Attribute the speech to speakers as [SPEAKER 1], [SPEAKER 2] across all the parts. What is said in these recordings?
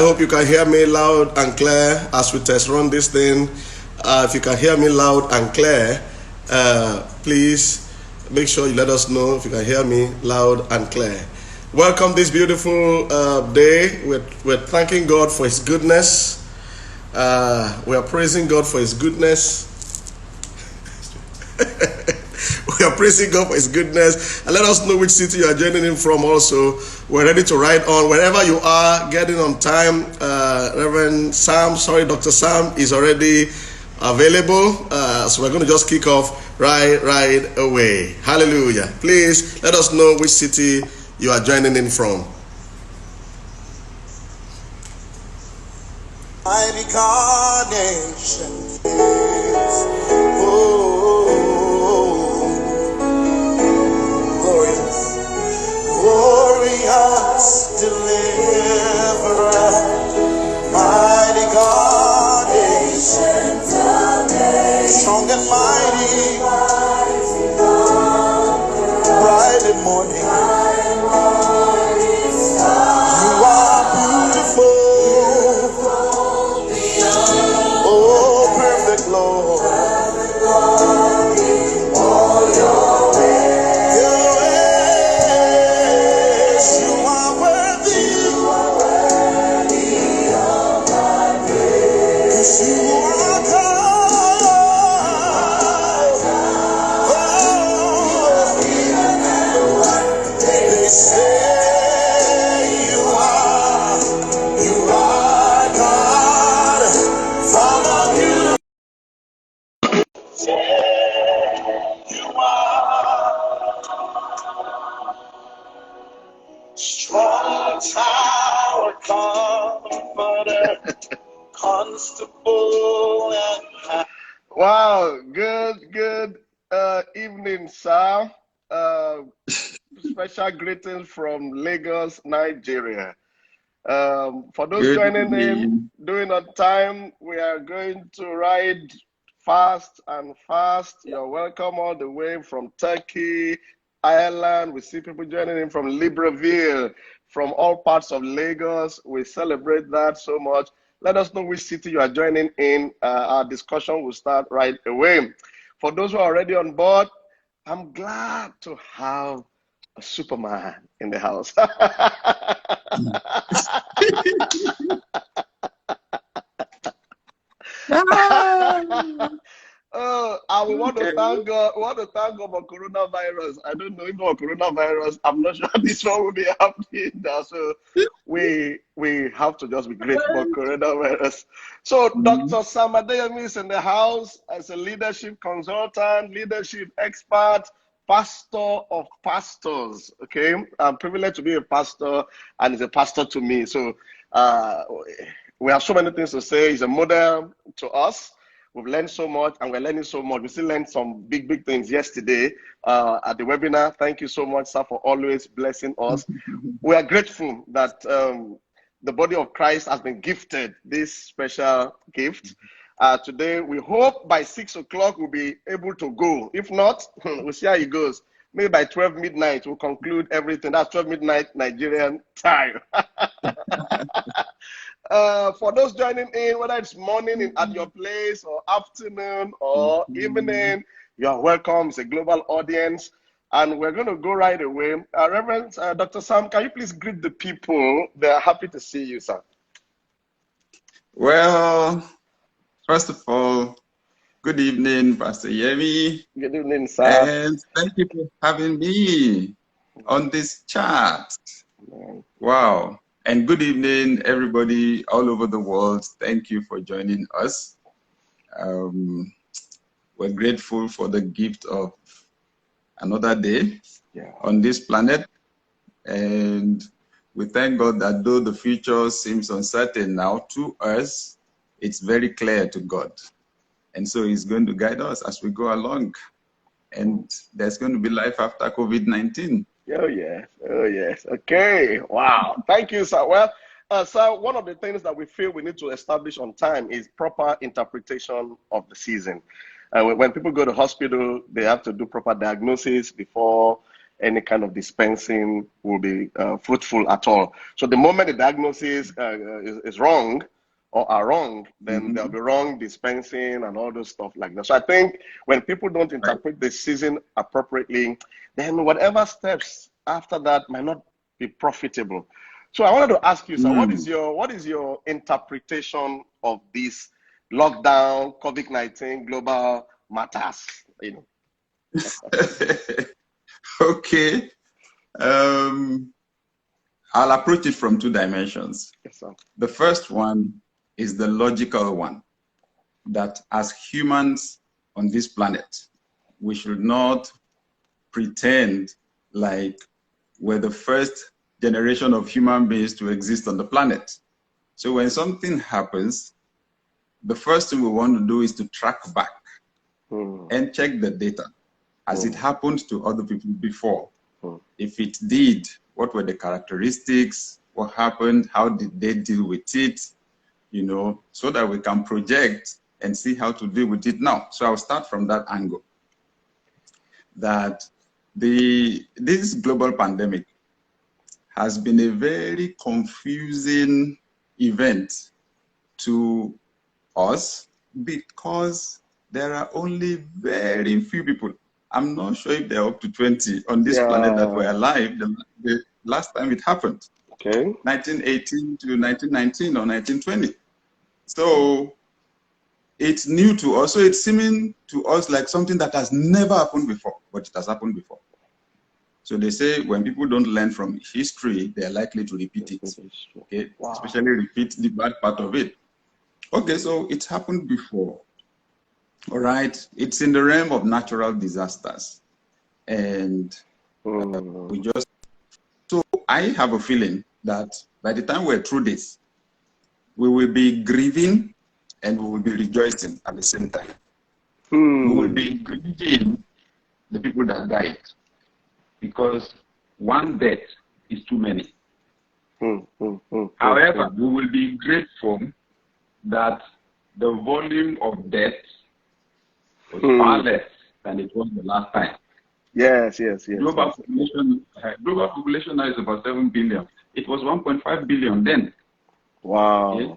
[SPEAKER 1] hope you can hear me loud and clear as we test run this thing. If you can hear me loud and clear, please make sure you let us know if you can hear me loud and clear. Welcome this beautiful day. We're thanking God for His goodness. We are praising God for His goodness. We are praising God for His goodness. And let us know which city you are joining in from also. We're ready to ride on. Wherever you are, getting on time. Dr. Sam is already available. So we're going to just kick off right away. Hallelujah. Please let us know which city you are joining in from. Mighty God nation. Glorious deliverer, mighty God, ancient of days, strong and mighty, bright and morning star. You are beautiful, oh perfect Lord, all your ways. Strong tower, comforter, constable, and wow, good evening, sir. Special greetings from Lagos, Nigeria. For those good joining in, doing on time, we are going to ride fast and fast. You're welcome all the way from Turkey, Ireland. We see people joining in from Libreville, from all parts of Lagos. We celebrate that so much. Let us know which city you are joining in. Our discussion will start right away. For those who are already on board, I'm glad to have a Superman in the house. Oh, I want to thank God. Want to thank God for coronavirus. I don't know if for coronavirus. I'm not sure this one will be happening now. So we have to just be grateful for coronavirus. So Dr. Sam Adeyemi is in the house as a leadership consultant, leadership expert, pastor of pastors. Okay, I'm privileged to be a pastor, and he's a pastor to me. So we have so many things to say. He's a model to us. We've learned so much, and we're learning so much. We still learned some big things yesterday at the webinar. Thank you so much, sir, for always blessing us. We are grateful that the body of Christ has been gifted this special gift. Today, we hope by 6 o'clock we'll be able to go. If not, we'll see how it goes. Maybe by 12 midnight, we'll conclude everything. That's 12 midnight Nigerian time. For those joining in, whether it's morning at your place or afternoon or evening, you are welcome. It's a global audience. And we're going to go right away. Reverend Dr. Sam, can you please greet the people? They're happy to see you, sir.
[SPEAKER 2] Well, first of all, good evening, Pastor Yemi.
[SPEAKER 1] Good evening, sir.
[SPEAKER 2] And thank you for having me on this chat. Wow. And good evening, everybody all over the world. Thank you for joining us. We're grateful for the gift of another day on this planet. And we thank God that though the future seems uncertain now to us, it's very clear to God. And so He's going to guide us as we go along. And there's going to be life after COVID-19.
[SPEAKER 1] Oh, yes. Oh, yes. Okay. Wow. Thank you, sir. Well, sir, one of the things that we feel we need to establish on time is proper interpretation of the season. When people go to hospital, they have to do proper diagnosis before any kind of dispensing will be fruitful at all. So the moment the diagnosis is wrong or are wrong, then there'll be wrong dispensing and all those stuff like that. So I think when people don't interpret the season appropriately, then whatever steps after that might not be profitable. So I wanted to ask you, sir, what is your interpretation of this lockdown, COVID-19, global matters? You know.
[SPEAKER 2] Okay. I'll approach it from two dimensions.
[SPEAKER 1] Yes, sir.
[SPEAKER 2] The first one is the logical one, that as humans on this planet, we should not pretend like we're the first generation of human beings to exist on the planet. So when something happens, the first thing we want to do is to track back and check the data as it happened to other people before. If it did, what were the characteristics? What happened? How did they deal with it? You know, so that we can project and see how to deal with it now. So I'll start from that angle. That this global pandemic has been a very confusing event to us because there are only very few people. I'm not sure if there are up to 20 on this planet that were alive the last time it happened.
[SPEAKER 1] Okay.
[SPEAKER 2] 1918 to 1919 or 1920. So it's new to us. So it's seeming to us like something that has never happened before, but it has happened before. So they say when people don't learn from history, they're likely to repeat it. Okay, especially repeat the bad part of it. Okay, so it's happened before. All right, it's in the realm of natural disasters, and we just. So I have a feeling that by the time we're through this, we will be grieving and we will be rejoicing at the same time. We will be grieving the people that died, because one death is too many. However, we will be grateful that the volume of death was far less than it was the last time.
[SPEAKER 1] Yes.
[SPEAKER 2] Global population now is about 7 billion. It was 1.5 billion then.
[SPEAKER 1] Wow.
[SPEAKER 2] Okay?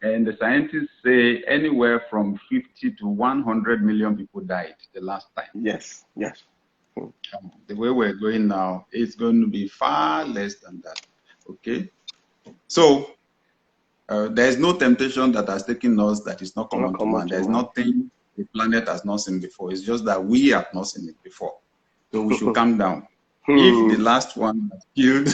[SPEAKER 2] And the scientists say anywhere from 50 to 100 million people died the last time.
[SPEAKER 1] Yes.
[SPEAKER 2] The way we're going now, it's going to be far less than that. Okay? So, there's no temptation that has taken us that is not common to man. There's nothing the planet has not seen before. It's just that we have not seen it before. So we should calm down. If the last one that killed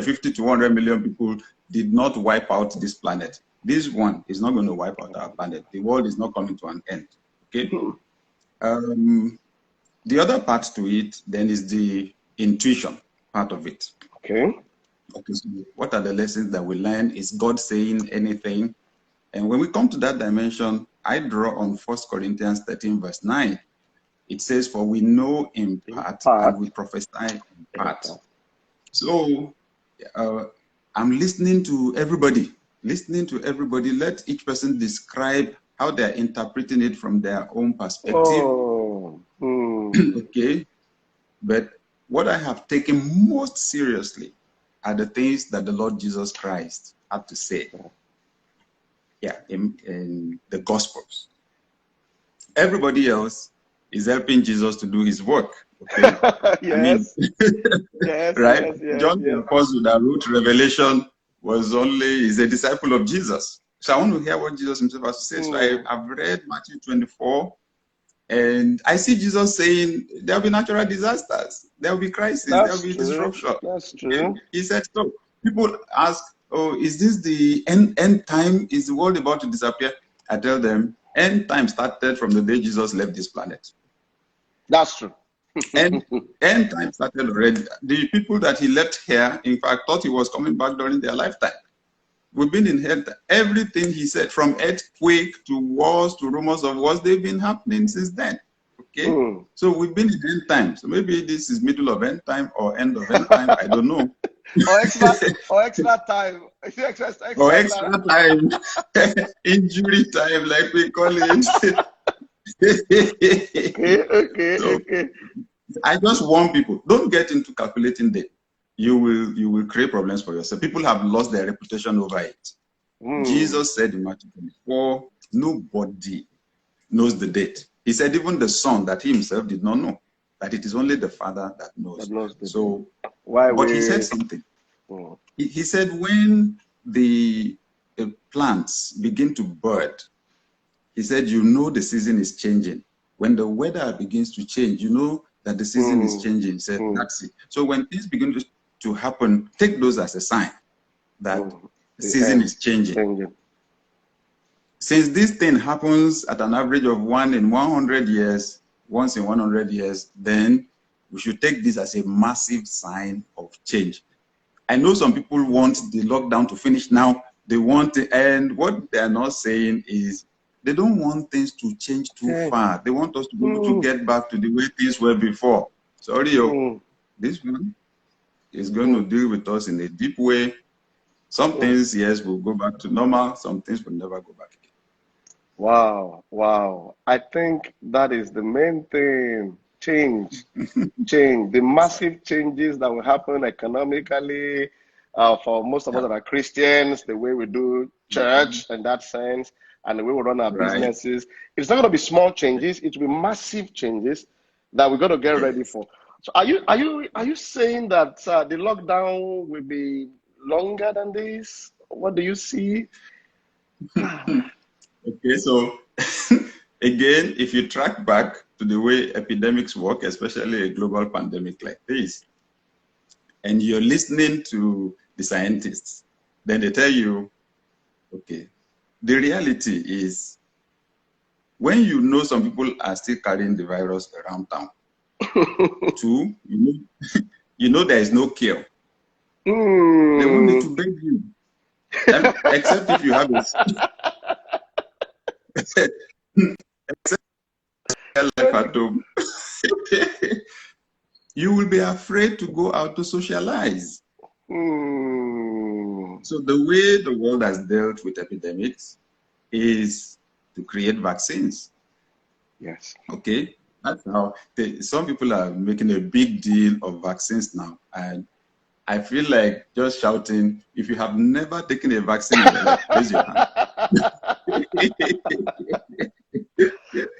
[SPEAKER 2] 50 to 100 million people did not wipe out this planet, this one is not going to wipe out our planet. The world is not coming to an end. Okay? The other part to it then is the intuition part of it.
[SPEAKER 1] Okay,
[SPEAKER 2] so what are the lessons that we learn? Is God saying anything? And when we come to that dimension, I draw on 1 Corinthians 13, verse 9. It says, for we know in part and we prophesy in part. So I'm listening to everybody. Let each person describe how they're interpreting it from their own perspective. Okay. But what I have taken most seriously are the things that the Lord Jesus Christ had to say. In the Gospels. Everybody else is helping Jesus to do his work. Okay?
[SPEAKER 1] Yes.
[SPEAKER 2] Right? John the Apostle that wrote Revelation is a disciple of Jesus. So I want to hear what Jesus himself has to say. So I've read Matthew 24, and I see Jesus saying there will be natural disasters, there will be crises, there will be disruption.
[SPEAKER 1] That's true.
[SPEAKER 2] He said so. People ask, oh, is this the end time? Is the world about to disappear? I tell them, end time started from the day Jesus left this planet.
[SPEAKER 1] That's true.
[SPEAKER 2] End time started already. The people that he left here, in fact, thought he was coming back during their lifetime. We've been in hell. Everything he said, from earthquake to wars to rumors of wars, they've been happening since then. Okay? So we've been in end time. So maybe this is middle of end time or end of end time. I don't know.
[SPEAKER 1] or extra time. Extra
[SPEAKER 2] time. Injury time, like we call it.
[SPEAKER 1] Okay.
[SPEAKER 2] I just warn people, don't get into calculating date. You will create problems for yourself. People have lost their reputation over it. Jesus said in Matthew 24, nobody knows the date. He said even the Son that he himself did not know, that it is only the Father that knows. So, but he said something. He said when the plants begin to bud, he said, you know the season is changing. When the weather begins to change, you know that the season is changing. He said, that's it. So when things begin to happen, take those as a sign that the season is changing. Since this thing happens at an average of 1 in 100 years, once in 100 years, then we should take this as a massive sign of change. I know some people want the lockdown to finish now. They want to, and what they're not saying is they don't want things to change too far. They want us to be able to get back to the way things were before. Sorry, this one is going to deal with us in a deep way. Some things, yes, will go back to normal. Some things will never go back again.
[SPEAKER 1] Wow, wow. I think that is the main thing. Change. The massive changes that will happen economically for most of us that are Christians, the way we do church in that sense, and the way we run our businesses. It's not going to be small changes. It will be massive changes that we're going to get ready for. So are you saying that the lockdown will be longer than this? What do you see?
[SPEAKER 2] Okay, so again, if you track back to the way epidemics work, especially a global pandemic like this, and you're listening to the scientists, then they tell you, okay, the reality is when you know some people are still carrying the virus around town, two, you know there is no cure. They won't need to beg you. Except if you have a life at home. You will be afraid to go out to socialize. So the way the world has dealt with epidemics is to create vaccines.
[SPEAKER 1] Yes.
[SPEAKER 2] Okay, that's how some people are making a big deal of vaccines now, and I feel like just shouting, if you have never taken a vaccine in your life, raise your hand.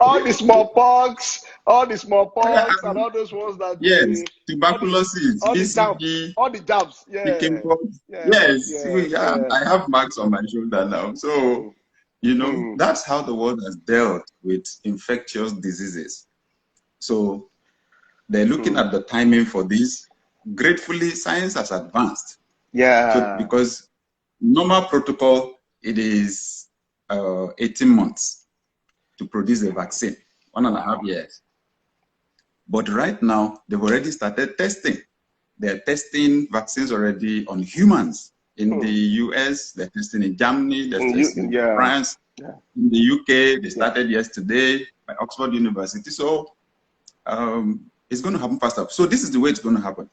[SPEAKER 1] all the smallpox, and all those ones that
[SPEAKER 2] tuberculosis, BCG,
[SPEAKER 1] all the jabs,
[SPEAKER 2] I have marks on my shoulder now. So, that's how the world has dealt with infectious diseases. So they're looking at the timing for this. Gratefully, science has advanced. So because normal protocol, it is 18 months to produce a vaccine, 1.5 years. But right now, they've already started testing. They're testing vaccines already on humans. In the US, they're testing in Germany, they're testing in France, in the UK, they started yesterday by Oxford University. So it's going to happen faster. So this is the way it's going to happen.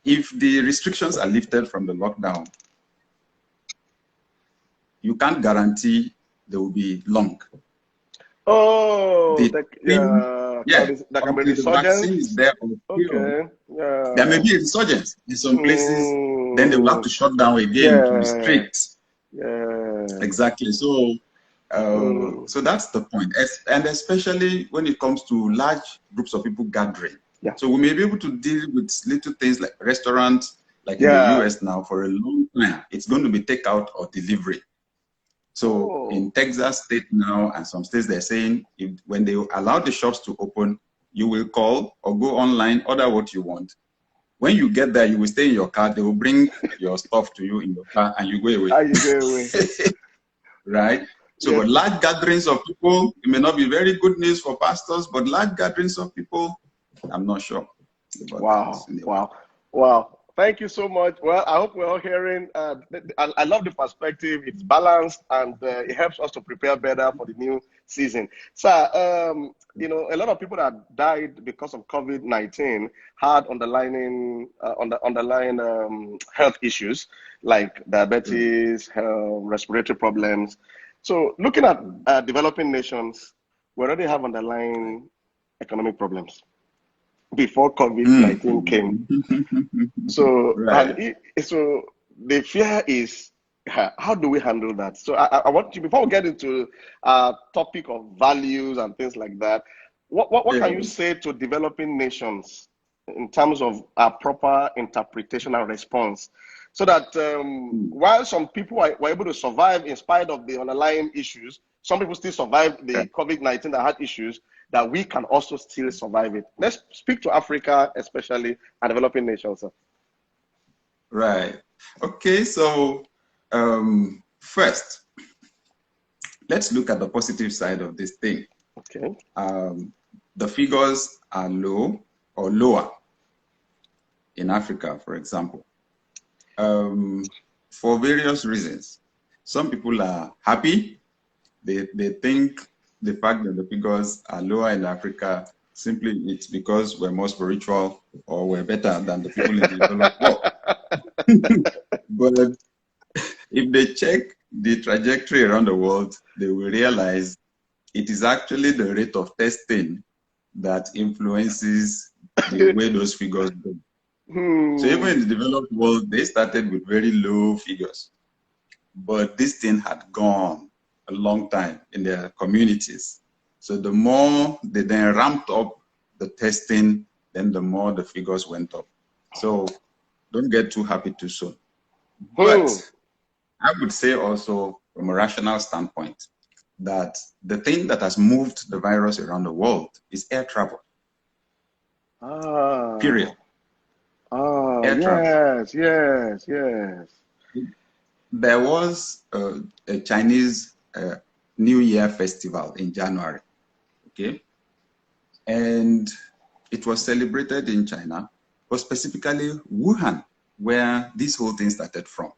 [SPEAKER 2] If the restrictions are lifted from the lockdown, you can't guarantee they will be long.
[SPEAKER 1] There can be resurgence.
[SPEAKER 2] The vaccine is there on the field. There may be a resurgence in some places. Then they will have to shut down again to restrict. Exactly. So, so that's the point. And especially when it comes to large groups of people gathering. So we may be able to deal with little things like restaurants, like in the US now, for a long time. It's going to be takeout or delivery. So in Texas state now and some states, they're saying when they allow the shops to open, you will call or go online, order what you want. When you get there, you will stay in your car. They will bring your stuff to you in your car and you go away. Right? So but large gatherings of people, it may not be very good news for pastors, but large gatherings of people, I'm not sure.
[SPEAKER 1] Wow. Thank you so much. Well, I hope we're all hearing. I love the perspective. It's balanced and it helps us to prepare better for the new season. So, a lot of people that died because of COVID-19 had underlying health issues like diabetes, respiratory problems. So, looking at developing nations, we already have underlying economic problems. before COVID-19 came. So,
[SPEAKER 2] right.
[SPEAKER 1] so the fear is, how do we handle that? So I want to, before we get into topic of values and things like that, what can you say to developing nations in terms of a proper interpretation and response, so that while some people were able to survive in spite of the underlying issues, some people still survived the COVID-19 that had issues, that we can also still survive it. Let's speak to Africa, especially, and developing nations.
[SPEAKER 2] Right. Okay, so first, let's look at the positive side of this thing.
[SPEAKER 1] Okay.
[SPEAKER 2] The figures are low or lower in Africa, for example, for various reasons. Some people are happy. They think the fact that the figures are lower in Africa, simply it's because we're more spiritual or we're better than the people in the developed world. But if they check the trajectory around the world, they will realize it is actually the rate of testing that influences the way those figures go. So even in the developed world, they started with very low figures. But this thing had gone a long time in their communities. So the more they then ramped up the testing, then the more the figures went up. So don't get too happy too soon. But I would say also from a rational standpoint that the thing that has moved the virus around the world is air travel. Period.
[SPEAKER 1] Air travel. Yes.
[SPEAKER 2] There was a Chinese New Year festival in January, okay? And it was celebrated in China, but specifically Wuhan, where this whole thing started from.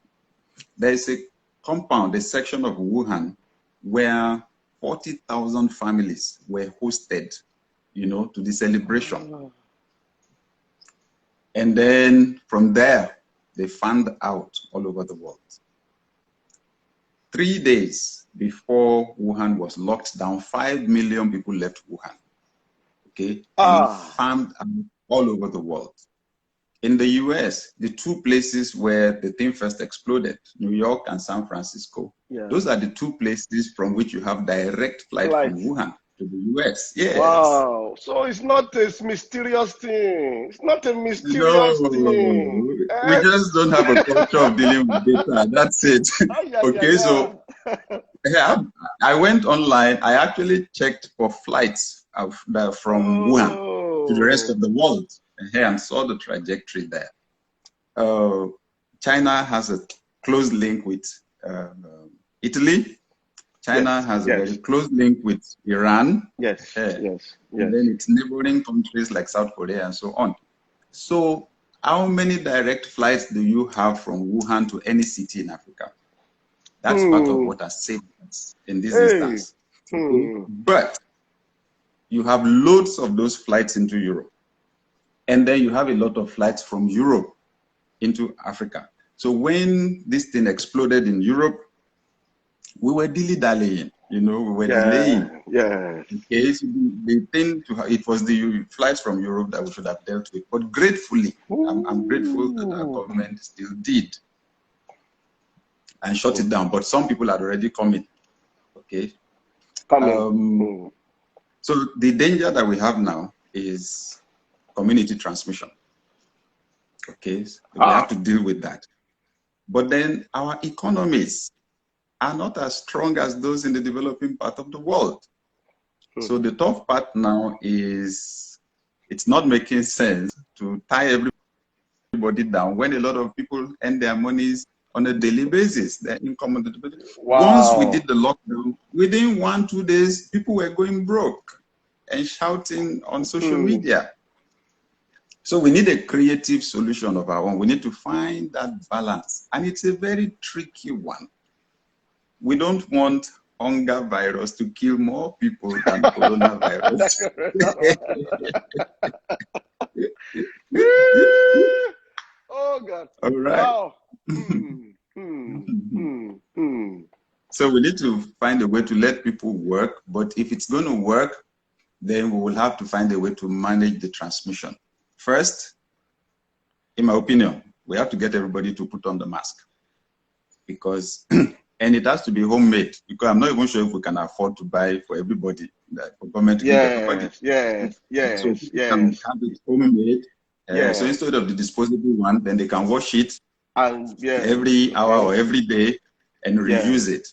[SPEAKER 2] There is a compound, a section of Wuhan, where 40,000 families were hosted, to the celebration. And then from there, they fanned out all over the world. 3 days before Wuhan was locked down, 5 million people left Wuhan. Okay, and fanned out all over the world. In the US, the two places where the thing first exploded, New York and San Francisco, those are the two places from which you have direct flight from Wuhan to the US. Yes.
[SPEAKER 1] Wow. So it's not a mysterious thing. It's not a mysterious thing.
[SPEAKER 2] We just don't have a culture of dealing with data. That's it. So I went online. I actually checked for flights from Wuhan to the rest of the world. And saw the trajectory there. China has a close link with Italy. China has a very close link with Iran.
[SPEAKER 1] Yes.
[SPEAKER 2] And then its neighboring countries like South Korea and so on. So how many direct flights do you have from Wuhan to any city in Africa? That's part of what has saved us in this instance. But you have loads of those flights into Europe. And then you have a lot of flights from Europe into Africa. So when this thing exploded in Europe, we were dilly-dallying, we were delaying. Okay, so the thing it was the flights from Europe that we should have dealt with. But gratefully, I'm grateful that our government still did and shut it down. But some people had already come in. Okay. So the danger that we have now is community transmission. Okay, so we have to deal with that. But then our economies are not as strong as those in the developing part of the world. So the tough part now is it's not making sense to tie everybody down when a lot of people earn their monies on a daily basis, their income on the daily basis. Once we did the lockdown, within 1-2 days, people were going broke and shouting on social media. So we need a creative solution of our own. We need to find that balance. And it's a very tricky one. We don't want hunger virus to kill more people than coronavirus.
[SPEAKER 1] Oh, God.
[SPEAKER 2] All right.
[SPEAKER 1] Wow.
[SPEAKER 2] So we need to find a way to let people work. But if it's going to work, then we will have to find a way to manage the transmission. First, in my opinion, we have to get everybody to put on the mask, because and it has to be homemade, because I'm not even sure if we can afford to buy for everybody, like for government to give everybody. So people can have it homemade. So instead of the disposable one, then they can wash it
[SPEAKER 1] and
[SPEAKER 2] every hour or every day and reuse it.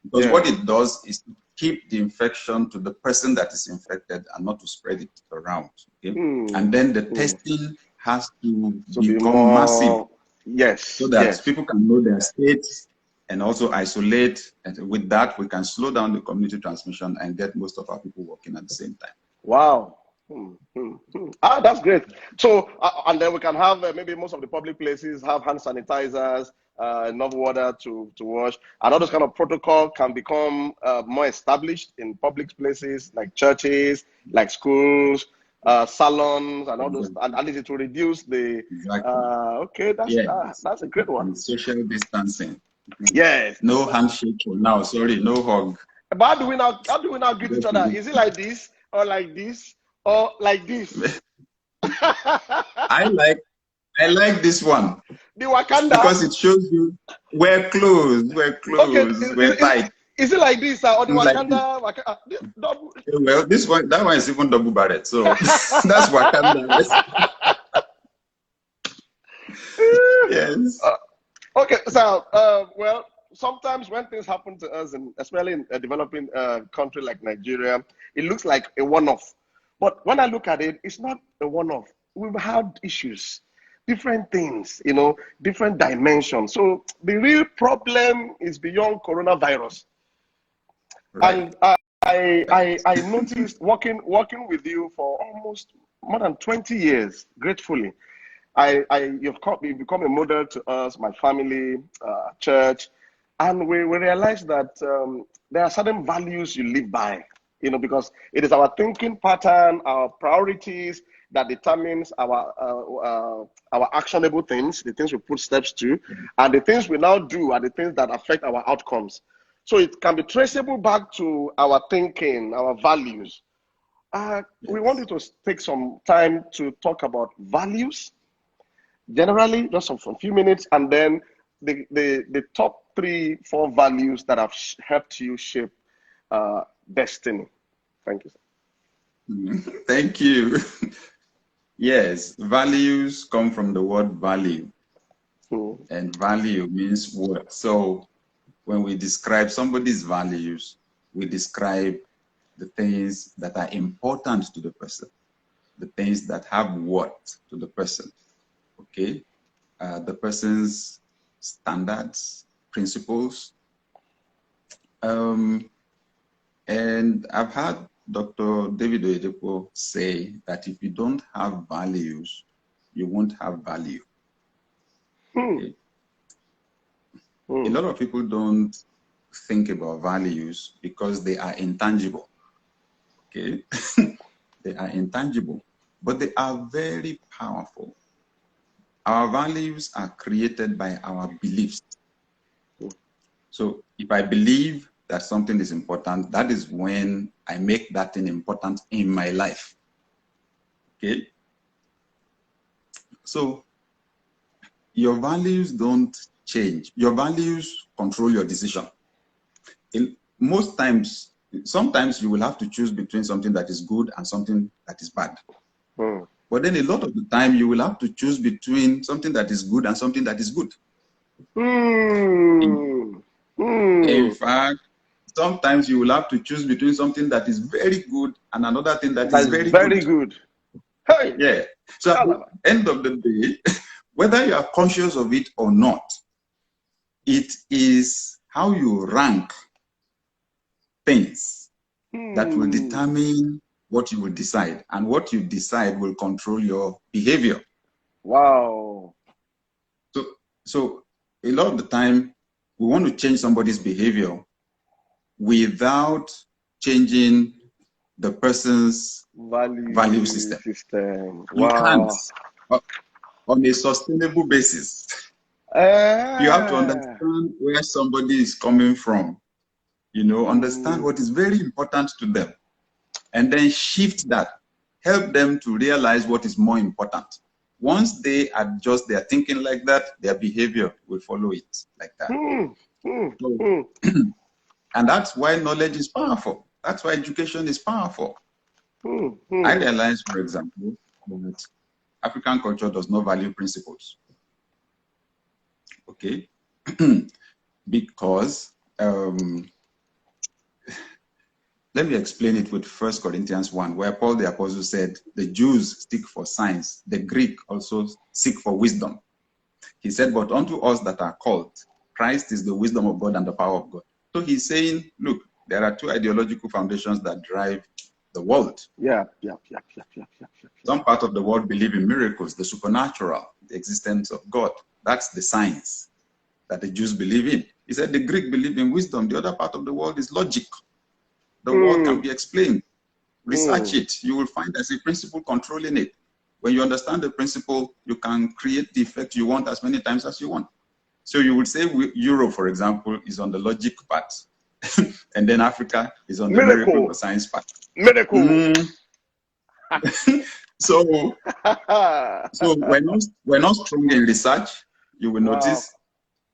[SPEAKER 2] Because what it does is to keep the infection to the person that is infected and not to spread it around. Okay? And then the testing has to become massive. So that people can know their states and also isolate. And with that, we can slow down the community transmission and get most of our people working at the same time.
[SPEAKER 1] Wow. Ah, that's great. So, and then we can have maybe most of the public places have hand sanitizers, enough water to wash, and all those kind of protocol can become more established in public places like churches, like schools, salons, and all those. And at least it will reduce the. Okay, that's a great one.
[SPEAKER 2] And social distancing.
[SPEAKER 1] Yes.
[SPEAKER 2] No handshake for now. Sorry, no hug.
[SPEAKER 1] But how do we now greet each other? Is it like this or like this? Or like this.
[SPEAKER 2] I like this one.
[SPEAKER 1] The Wakanda.
[SPEAKER 2] Because it shows you we're close, okay, we're tight.
[SPEAKER 1] Is it like this or the Wakanda? Like
[SPEAKER 2] well, that one is even double barrel. So that's Wakanda. Yes.
[SPEAKER 1] Okay, so well, sometimes when things happen to us, and especially in a developing country like Nigeria, it looks like a one-off. But when I look at it, it's not a one-off. We've had issues, different things, different dimensions. So the real problem is beyond coronavirus. Right. And I noticed working with you for almost more than 20 years, gratefully. You've become a model to us, my family, church, and we realized that there are certain values you live by. Because it is our thinking pattern, our priorities that determines our actionable things, the things we put steps to, and the things we now do are the things that affect our outcomes. So it can be traceable back to our thinking, our values. We wanted to take some time to talk about values, generally, just for a few minutes, and then the top 3-4 values that have helped you shape destiny. Thank you, sir.
[SPEAKER 2] Thank you. Yes, values come from the word value. And value means worth. So when we describe somebody's values, we describe the things that are important to the person, the things that have worth to the person. Okay? The person's standards, principles. And I've had Dr. David Oyedepo say that if you don't have values, you won't have value. Okay? A lot of people don't think about values because they are intangible. Okay? They are intangible, but they are very powerful. Our values are created by our beliefs. So if I believe that something is important, that is when I make that thing important in my life. Okay? So your values don't change. Your values control your decision. Sometimes you will have to choose between something that is good and something that is bad. But then a lot of the time you will have to choose between something that is good and something that is good. In fact, sometimes you will have to choose between something that is very good and another thing that is very good.
[SPEAKER 1] Hey.
[SPEAKER 2] Yeah. So at the end of the day, whether you are conscious of it or not, it is how you rank things that will determine what you will decide. And what you decide will control your behavior.
[SPEAKER 1] Wow.
[SPEAKER 2] So a lot of the time, we want to change somebody's behavior without changing the person's value system.
[SPEAKER 1] Wow.
[SPEAKER 2] You can't on a sustainable basis. You have to understand where somebody is coming from. Understand what is very important to them, and then shift that. help them to realize what is more important. Once they adjust their thinking like that, their behavior will follow it like that. And that's why knowledge is powerful. That's why education is powerful. I realize, for example, that African culture does not value principles. Okay? Because, let me explain it with 1 Corinthians 1, where Paul the Apostle said, the Jews seek for signs, the Greek also seek for wisdom. He said, but unto us that are called, Christ is the wisdom of God and the power of God. So he's saying, look, there are two ideological foundations that drive the world. Some part of the world believe in miracles, the supernatural, the existence of God. That's the science that the Jews believe in. He said the Greek believe in wisdom. The other part of the world is logic. The world can be explained. Research it. You will find there's a principle controlling it. When you understand the principle, you can create the effect you want as many times as you want. So you would say Europe, for example, is on the logic part. And then Africa is on the miracle or science part.
[SPEAKER 1] Miracle.
[SPEAKER 2] So we're not strong in research. You will notice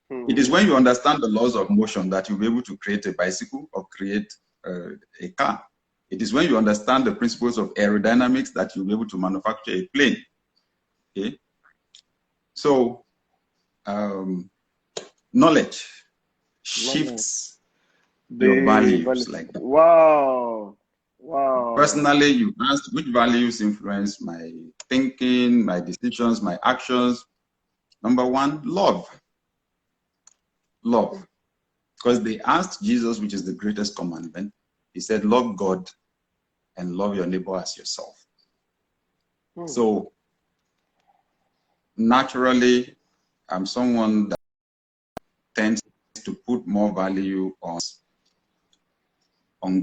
[SPEAKER 2] it is when you understand the laws of motion that you'll be able to create a bicycle or create a car. It is when you understand the principles of aerodynamics that you'll be able to manufacture a plane. Okay? So knowledge shifts your values like that.
[SPEAKER 1] Wow.
[SPEAKER 2] Personally, you asked which values influence my thinking, my decisions, my actions. Number one, love. Love. Because they asked Jesus, which is the greatest commandment, he said, love God and love your neighbor as yourself. So naturally, I'm someone that tends to put more value on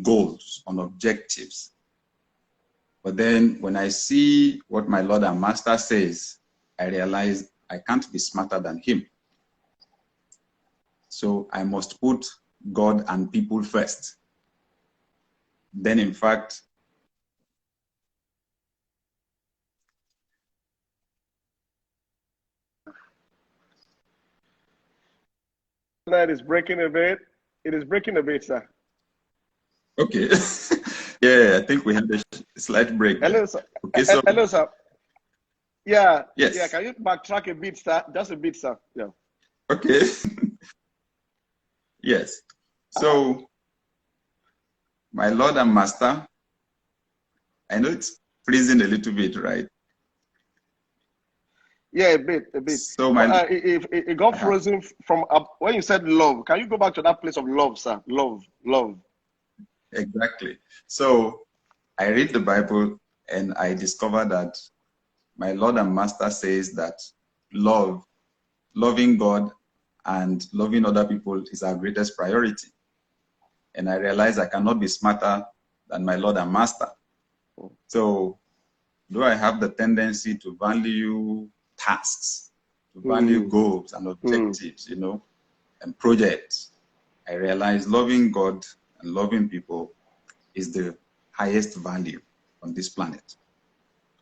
[SPEAKER 2] goals, on objectives. But then when I see what my Lord and Master says, I realize I can't be smarter than him. So I must put God and people first. Then in fact,
[SPEAKER 1] It is breaking a bit. It is breaking a bit, sir.
[SPEAKER 2] Okay. Yeah, I think we had a slight break.
[SPEAKER 1] Hello, sir.
[SPEAKER 2] Okay, so
[SPEAKER 1] hello, sir. Yeah.
[SPEAKER 2] Yes.
[SPEAKER 1] Yeah, can you backtrack a bit, sir? Just a bit, sir. Yeah.
[SPEAKER 2] Okay. Yes. So, my Lord and Master, I know it's freezing a little bit, right?
[SPEAKER 1] Yeah, a bit.
[SPEAKER 2] So
[SPEAKER 1] it got frozen from when you said love. Can you go back to that place of love, sir? Love.
[SPEAKER 2] Exactly. So I read the Bible and I discover that my Lord and Master says that loving God and loving other people is our greatest priority. And I realize I cannot be smarter than my Lord and Master. So do I have the tendency to value tasks, to value goals and objectives, you know, and projects? I realize loving God and loving people is the highest value on this planet.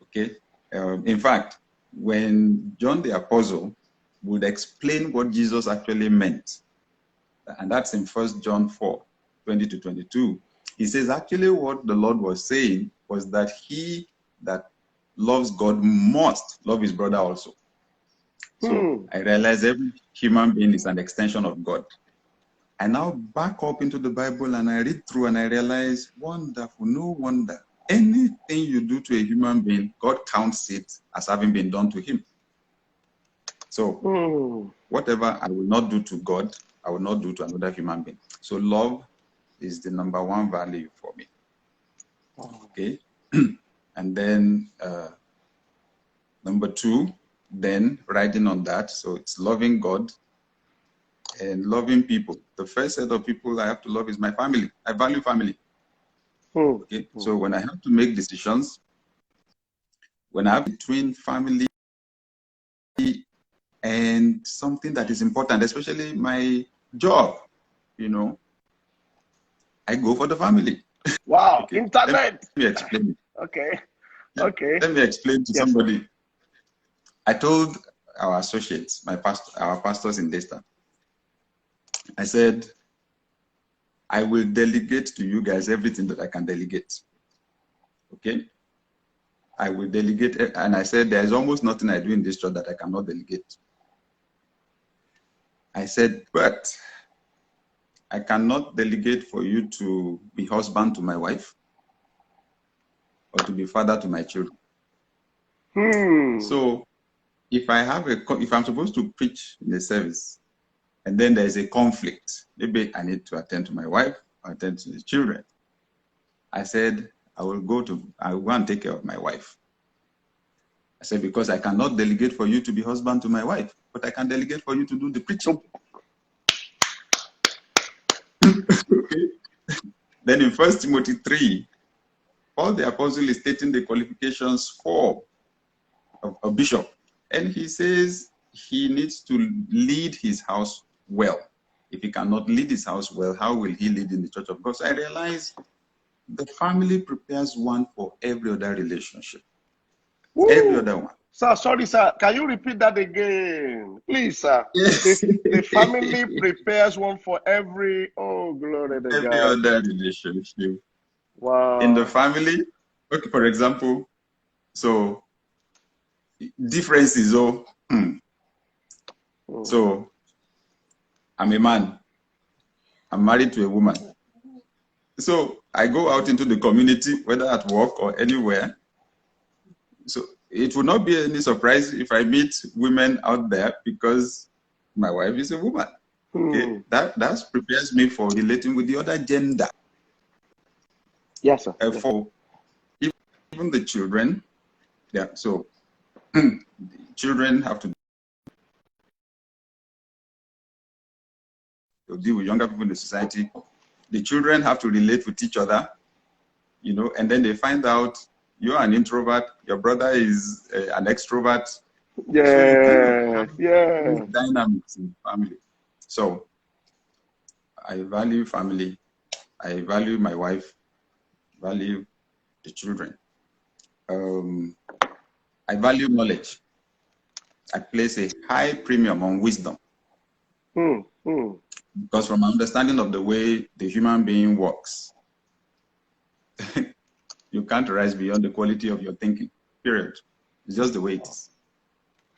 [SPEAKER 2] Okay? In fact, when John the Apostle would explain what Jesus actually meant, and that's in 1 John 4, 20 to 22, he says actually what the Lord was saying was that he that loves God must love his brother also. So I realize every human being is an extension of God. I now back up into the Bible and I read through and I realize, wonderful, no wonder. Anything you do to a human being, God counts it as having been done to him. So whatever I will not do to God, I will not do to another human being. So love is the number one value for me. Okay. And then number two, then riding on that. So it's loving God and loving people. The first set of people I have to love is my family. I value family. Okay. So when I have to make decisions, when I have between family and something that is important, especially my job, you know, I go for the family.
[SPEAKER 1] Wow,
[SPEAKER 2] okay.
[SPEAKER 1] internet.
[SPEAKER 2] Let me explain it.
[SPEAKER 1] Okay. Okay.
[SPEAKER 2] Let me explain to
[SPEAKER 1] Yes,
[SPEAKER 2] somebody. Sir. I told our associates, our pastors in Daystar, I said, I will delegate to you guys everything that I can delegate. Okay? I will delegate, and I said, there's almost nothing I do in this church that I cannot delegate. I said, but I cannot delegate for you to be husband to my wife or to be father to my children. So if I'm supposed to preach in the service and then there's a conflict, maybe I need to attend to my wife or attend to the children. I said, I will go and take care of my wife. I said, because I cannot delegate for you to be husband to my wife, but I can delegate for you to do the preaching. Okay. Then in 1 Timothy 3, Paul the Apostle is stating the qualifications for a bishop. And he says he needs to lead his house well. If he cannot lead his house well, how will he lead in the church of God? So I realize the family prepares one for every other relationship.
[SPEAKER 1] Woo.
[SPEAKER 2] Every other one.
[SPEAKER 1] Sir, sorry, sir. Can you repeat that again? Please, sir. Yes. The family prepares one for every, oh, glory to God.
[SPEAKER 2] Every other relationship.
[SPEAKER 1] Wow.
[SPEAKER 2] In the family, okay, for example, so differences. So I'm a man. I'm married to a woman. So I go out into the community, whether at work or anywhere. So it will not be any surprise if I meet women out there because my wife is a woman. Okay, that prepares me for relating with the other gender.
[SPEAKER 1] Yes, sir.
[SPEAKER 2] For even the children, so children have to deal with younger people in the society. The children have to relate with each other, and then they find out you're an introvert, your brother is an extrovert.
[SPEAKER 1] Yeah,
[SPEAKER 2] so dynamics in family. So I value family. I value my wife. Value the children. I value knowledge. I place a high premium on wisdom. Because from my understanding of the way the human being works, you can't rise beyond the quality of your thinking, period. It's just the way it is.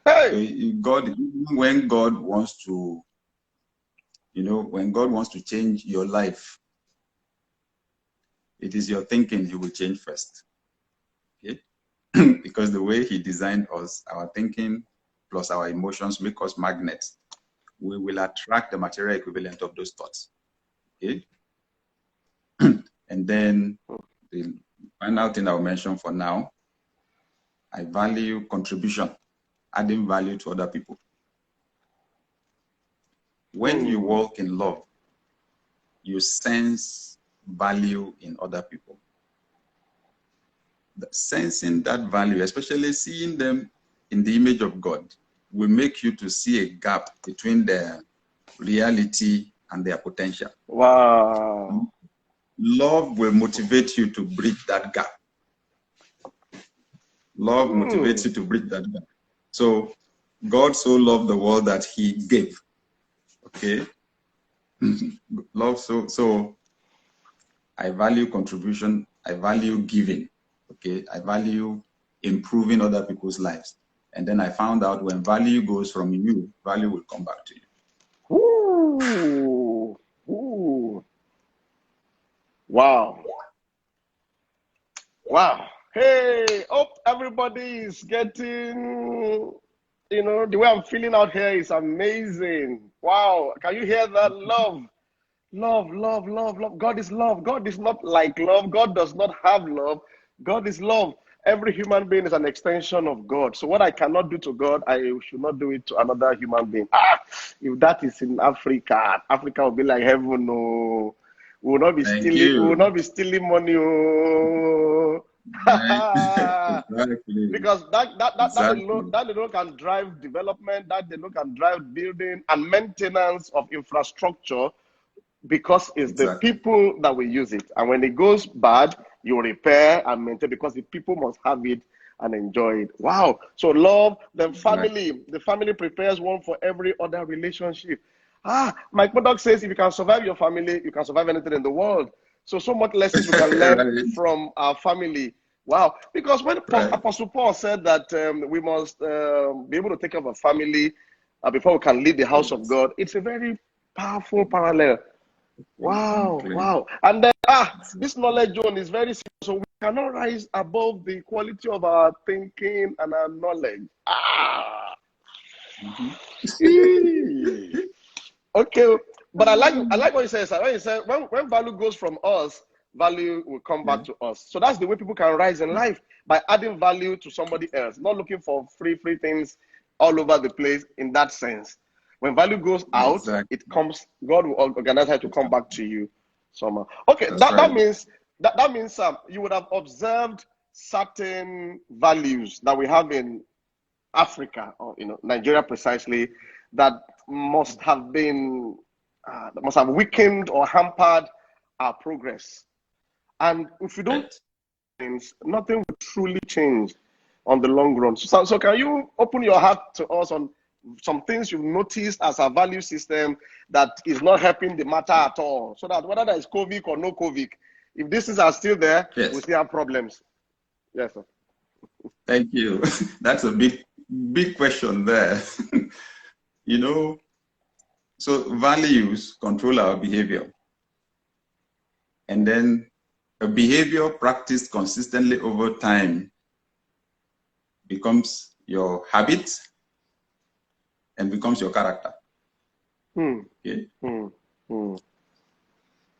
[SPEAKER 2] Hey. So when God wants to, when God wants to change your life, it is your thinking he will change first. Okay? Because the way he designed us, our thinking plus our emotions make us magnets. We will attract the material equivalent of those thoughts. Okay? And then the final thing I'll mention for now, I value contribution, adding value to other people. When you walk in love, you sense value in other people. Sensing that value, especially seeing them in the image of God, will make you to see a gap between their reality and their potential.
[SPEAKER 1] Wow.
[SPEAKER 2] Love will motivate you to bridge that gap. Love motivates you to bridge that gap. So God so loved the world that he gave. Okay? Love so I value contribution, I value giving. Okay? I value improving other people's lives. And then I found out when value goes from you, value will come back to you.
[SPEAKER 1] Ooh. Ooh. Wow. Wow. Hey, hope everybody is getting, the way I'm feeling out here is amazing. Wow. Can you hear that? Love. Love, love, love, love. God is love. God is not like love. God does not have love. God is love. Every human being is an extension of God. So what I cannot do to God, I should not do it to another human being. If that is in Africa, Africa will be like heaven. No, we will not be stealing. We will not be stealing money. Oh. Exactly. Because that alone can drive development. That alone can drive building and maintenance of infrastructure. Because it's the people that will use it. And when it goes bad, you repair and maintain, because the people must have it and enjoy it. Wow. So love, then family. Right. The family prepares one for every other relationship. Mike Murdoch says if you can survive your family, you can survive anything in the world. So much lessons we can learn right. from our family. Wow. Because when right. Apostle Paul said that we must be able to take care of a family before we can lead the house of God, it's a very powerful parallel. Wow. Wow. And then this knowledge zone is very simple. So we cannot rise above the quality of our thinking and our knowledge. Okay. But I like what you said, sir. When you said when value goes from us, value will come back to us. So that's the way people can rise in life, by adding value to somebody else, not looking for free things all over the place in that sense. When value goes out, it comes, God will organize how to come back to you somehow. Okay, that means you would have observed certain values that we have in Africa, or Nigeria precisely, that must have been weakened or hampered our progress. And if you don't change, nothing will truly change on the long run. So can you open your heart to us on some things you've noticed as a value system that is not helping the matter at all, so that whether there is COVID or no COVID, if these things are still there, we still have problems? Yes, sir.
[SPEAKER 2] Thank you. That's a big question there. So values control our behavior, and then a behavior practiced consistently over time becomes your habit and becomes your character. Okay?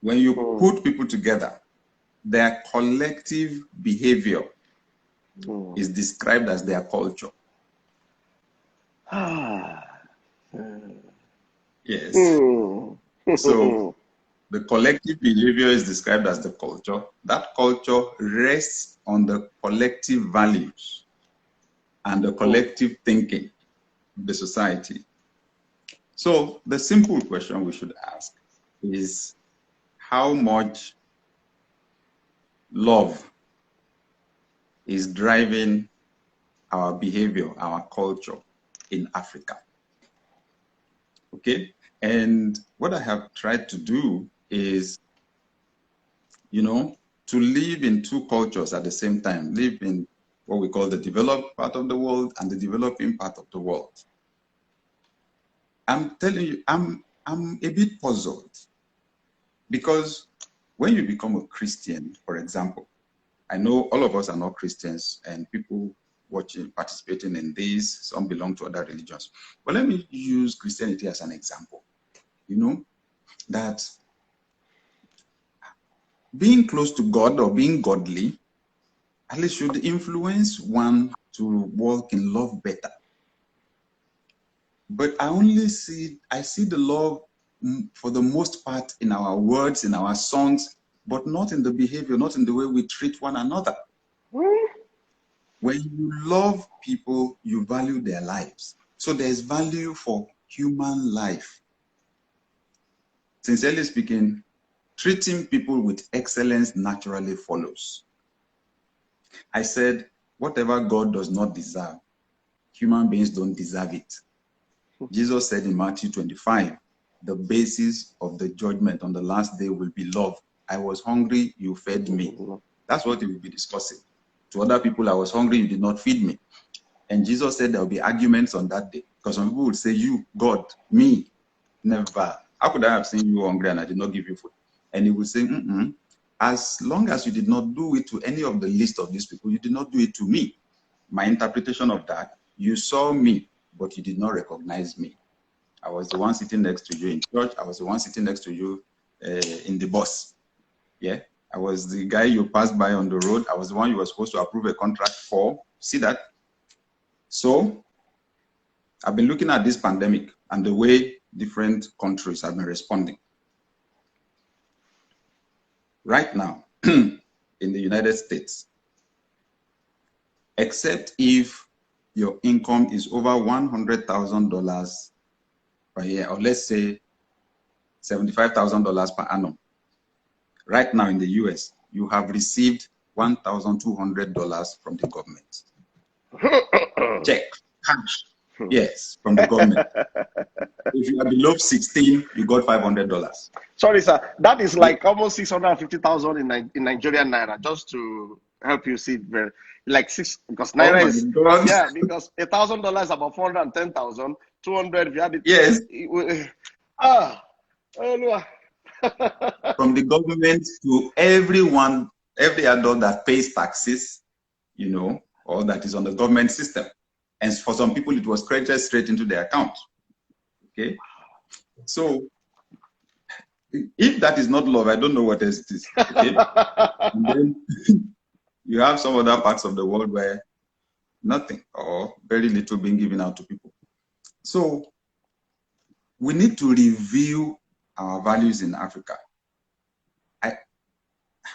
[SPEAKER 2] When you put people together, their collective behavior is described as their culture. Yes. So the collective behavior is described as the culture. That culture rests on the collective values and the collective thinking of the society. So the simple question we should ask is, how much love is driving our behavior, our culture in Africa? Okay, and what I have tried to do is, to live in two cultures at the same time, live in what we call the developed part of the world and the developing part of the world. I'm telling you, I'm a bit puzzled, because when you become a Christian, for example, I know all of us are not Christians, and people participating in this, some belong to other religions. But let me use Christianity as an example. That being close to God or being godly at least should influence one to walk in love better. But I see the love for the most part in our words, in our songs, but not in the behavior, not in the way we treat one another. When you love people, you value their lives. So there's value for human life. Sincerely speaking, treating people with excellence naturally follows. I said, whatever God does not deserve, human beings don't deserve it. Jesus said in Matthew 25, the basis of the judgment on the last day will be love. I was hungry, you fed me. That's what he will be discussing. To other people, I was hungry, you did not feed me. And Jesus said there will be arguments on that day. Because some people would say, you, God, me, never. How could I have seen you hungry and I did not give you food? And he would say, as long as you did not do it to any of the list of these people, you did not do it to me. My interpretation of that, you saw me, but you did not recognize me. I was the one sitting next to you in church. I was the one sitting next to you in the bus. Yeah, I was the guy you passed by on the road. I was the one you were supposed to approve a contract for. See that? So I've been looking at this pandemic and the way different countries have been responding. Right now, in the United States, except if your income is over $100,000 per year, or let's say $75,000 per annum, right now in the US, you have received $1,200 from the government. Check, cash. Yes, from the government. If you are below 16, you got $500.
[SPEAKER 1] Sorry, sir. That is like almost 650,000 in Nigerian naira. Just to help you see, like because naira is because $1,000 about 410,000. 200 if you had it.
[SPEAKER 2] Yes.
[SPEAKER 1] From
[SPEAKER 2] the government to everyone, every adult that pays taxes, you know, or that is on the government system. And for some people, it was credited straight into their account. Okay. So if that is not love, I don't know what else it is. Okay. And then you have some other parts of the world where nothing or very little being given out to people. So we need to review our values in Africa.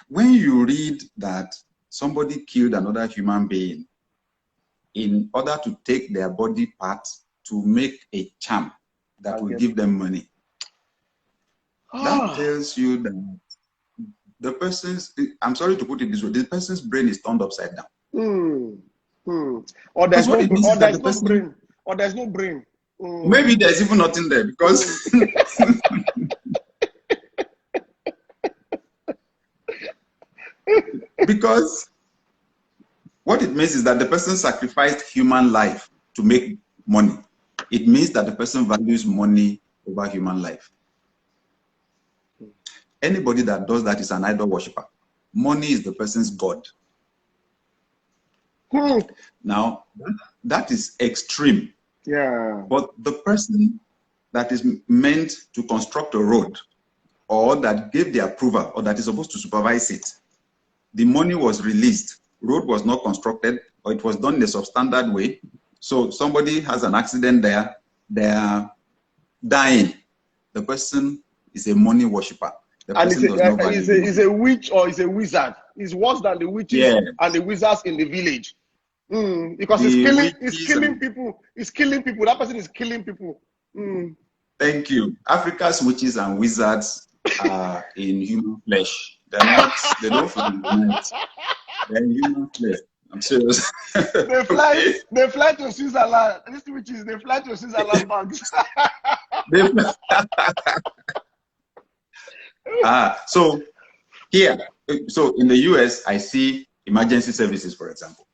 [SPEAKER 2] When you read that somebody killed another human being in order to take their body parts to make a charm that will give them money, that tells you that the person's, I'm sorry to put it this way, the person's brain is turned upside down.
[SPEAKER 1] Or there's no brain. Or there's no brain.
[SPEAKER 2] Maybe there's even nothing there because because what it means is that the person sacrificed human life to make money. It means that the person values money over human life. Anybody that does that is an idol worshiper. Money is the person's God. Now, that is extreme.
[SPEAKER 1] Yeah.
[SPEAKER 2] But the person that is meant to construct a road or that gave the approval or that is supposed to supervise it, the money was released. Road was not constructed or it was done in a substandard way. So somebody has an accident there, they're dying. The person is a money worshiper. The
[SPEAKER 1] and is a witch or is a wizard. It's worse than the witches and the wizards in the village. Because it's killing people. It's killing people. That person is killing people.
[SPEAKER 2] Thank you. Africa's witches and wizards are in human flesh. They're not, they don't fly in the night. They're in human flesh. I'm serious.
[SPEAKER 1] They fly to Switzerland. These witches, they fly to Switzerland banks.
[SPEAKER 2] So here, so in the US, I see emergency services, for example.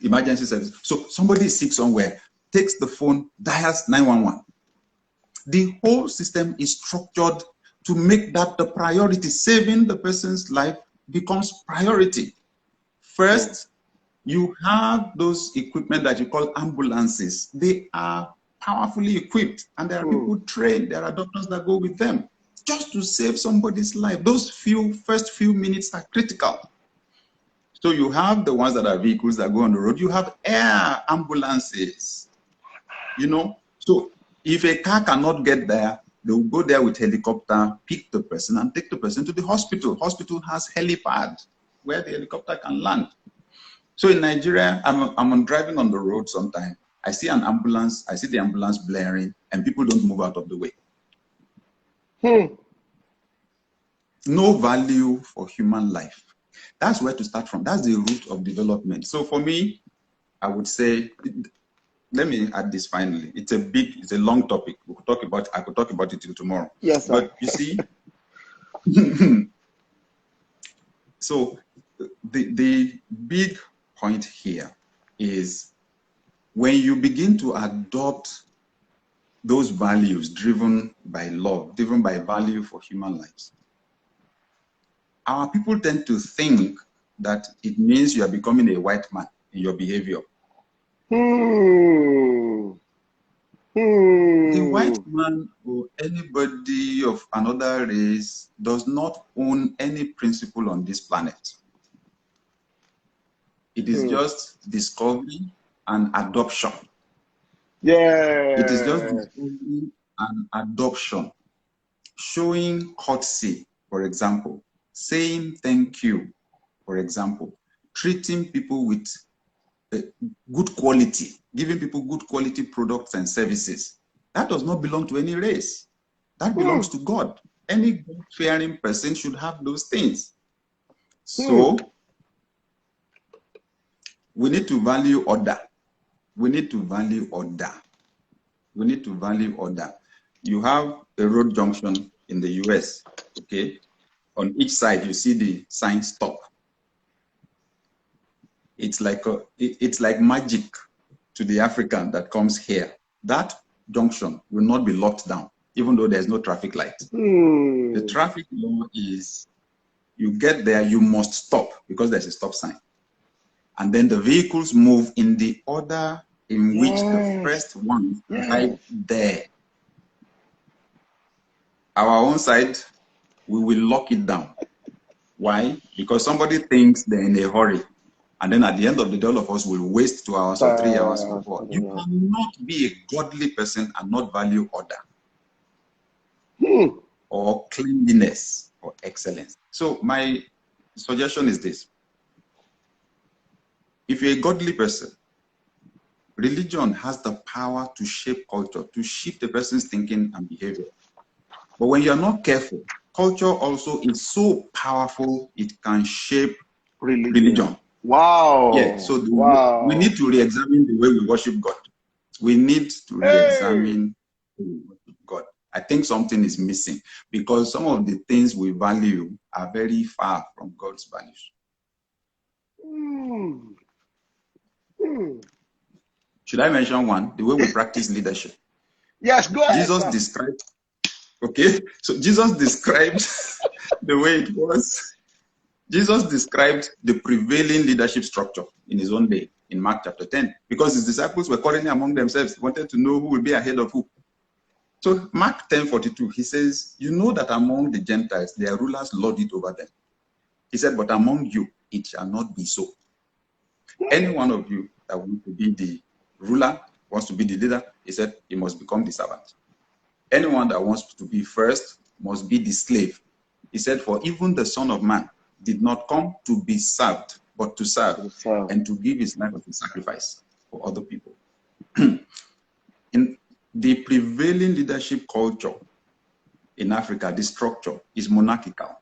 [SPEAKER 2] Emergency service. So somebody is sick somewhere, takes the phone, dials 911. The whole system is structured to make that the priority. Saving the person's life becomes priority. First, you have those equipment that you call ambulances. They are powerfully equipped and there are people trained. There are doctors that go with them just to save somebody's life. Those first few minutes are critical. So you have the ones that are vehicles that go on the road. You have air ambulances, you know. So if a car cannot get there, they will go there with helicopter, pick the person and take the person to the hospital. Hospital has helipad where the helicopter can land. So in Nigeria, I'm driving on the road sometime. I see an ambulance, I see the ambulance blaring and people don't move out of the way. No value for human life. That's where to start from. That's the root of development. So for me, I would say, let me add this finally. It's a long topic. I could talk about it till tomorrow.
[SPEAKER 1] Yes, sir.
[SPEAKER 2] But you see, so the big point here is when you begin to adopt those values driven by love, driven by value for human lives, our people tend to think that it means you are becoming a white man in your behavior. The white man or anybody of another race does not own any principle on this planet. It is just discovery and adoption.
[SPEAKER 1] Yeah.
[SPEAKER 2] It is just discovery and adoption. Showing courtesy, for example. Saying thank you, for example, treating people with good quality, giving people good quality products and services. That does not belong to any race. That belongs to God. Any God-fearing person should have those things. So we need to value order. We need to value order. We need to value order. You have a road junction in the US, okay? On each side, you see the sign stop. It's like magic to the African that comes here. That junction will not be locked down, even though there's no traffic light. The traffic law is you get there, you must stop because there's a stop sign. And then the vehicles move in the order in which the first one arrived there. Our own side, we will lock it down. Why? Because somebody thinks they're in a hurry. And then at the end of the day, all of us will waste 2 hours or 3 hours before. You cannot be a godly person and not value order or cleanliness or excellence. So my suggestion is this. If you're a godly person, religion has the power to shape culture, to shift a person's thinking and behavior. But when you're not careful, culture also is so powerful, it can shape religion.
[SPEAKER 1] Wow.
[SPEAKER 2] Yeah, so we need to re-examine the way we worship God. We need to re-examine the way we worship God. I think something is missing because some of the things we value are very far from God's values. Should I mention one? The way we practice leadership.
[SPEAKER 1] Yes, go ahead.
[SPEAKER 2] Jesus described, okay? So Jesus described the way it was. Jesus described the prevailing leadership structure in his own day in Mark chapter 10 because his disciples were quarreling among themselves. They wanted to know who will be ahead of who. So Mark 10:42, he says, you know that among the Gentiles, their rulers lord it over them. He said, but among you, it shall not be so. Any one of you that wants to be the ruler, wants to be the leader, he said, he must become the servant. Anyone that wants to be first must be the slave. He said, for even the Son of Man did not come to be served, but to serve and to give his life as a sacrifice for other people. In the prevailing leadership culture in Africa, the structure is monarchical.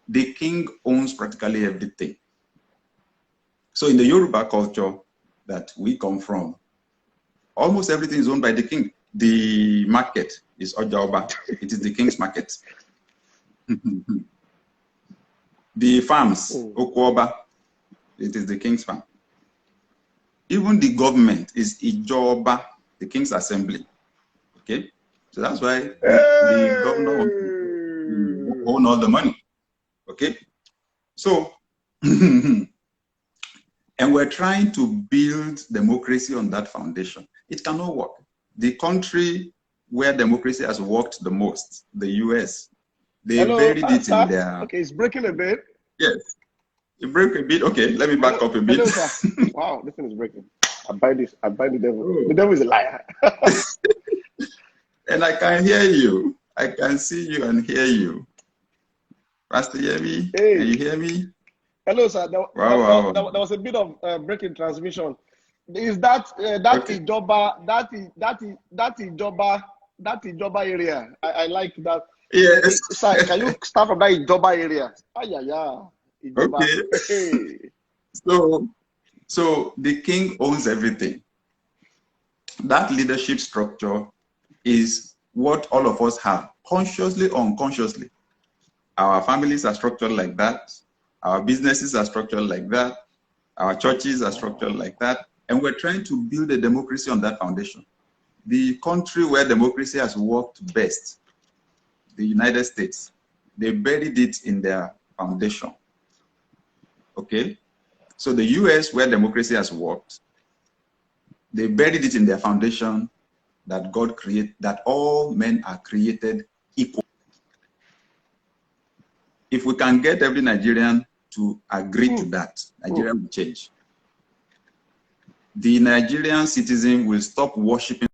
[SPEAKER 2] The king owns practically everything. So in the Yoruba culture that we come from, almost everything is owned by the king. The market is Ojaoba. It is the king's market. The farms, Okuoba, it is the king's farm. Even the government is Ijoba, the king's assembly. Okay? So that's why the governor owns all the money. Okay? So, and we're trying to build democracy on that foundation. It cannot work. The country where democracy has worked the most, the US, they buried it in their...
[SPEAKER 1] Okay, it's breaking a bit.
[SPEAKER 2] Yes. It broke a bit. Okay, let me back up a bit.
[SPEAKER 1] Hello, sir. Wow, this thing is breaking. I buy this. I buy the devil. Oh. The devil is a liar.
[SPEAKER 2] And I can hear you. I can see you and hear you. Pastor Yemi, can you hear me?
[SPEAKER 1] Hello, sir. There was a bit of breaking transmission. Is that Ijoba area? I like that.
[SPEAKER 2] Yes.
[SPEAKER 1] Sir, can you start from that Ijoba area? Ijoba.
[SPEAKER 2] Okay. So the king owns everything. That leadership structure is what all of us have, consciously or unconsciously. Our families are structured like that. Our businesses are structured like that. Our churches are structured like that. And we're trying to build a democracy on that foundation. The country where democracy has worked best, the United States, they buried it in their foundation. Okay? So the US, where democracy has worked, they buried it in their foundation that God created, that all men are created equal. If we can get every Nigerian to agree to that, Nigeria will change. The Nigerian citizen will stop worshiping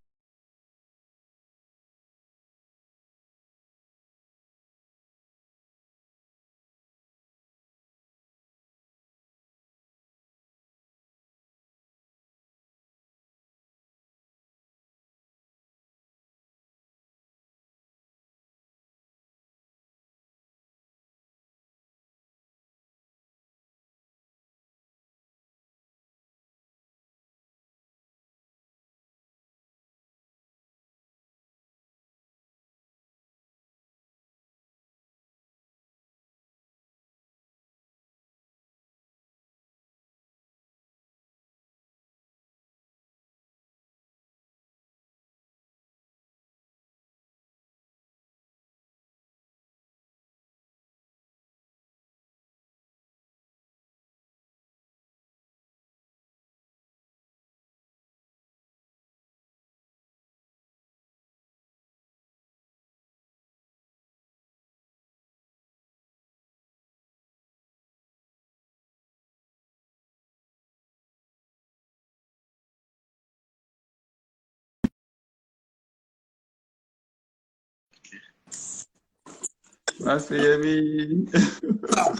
[SPEAKER 2] Master Yemi.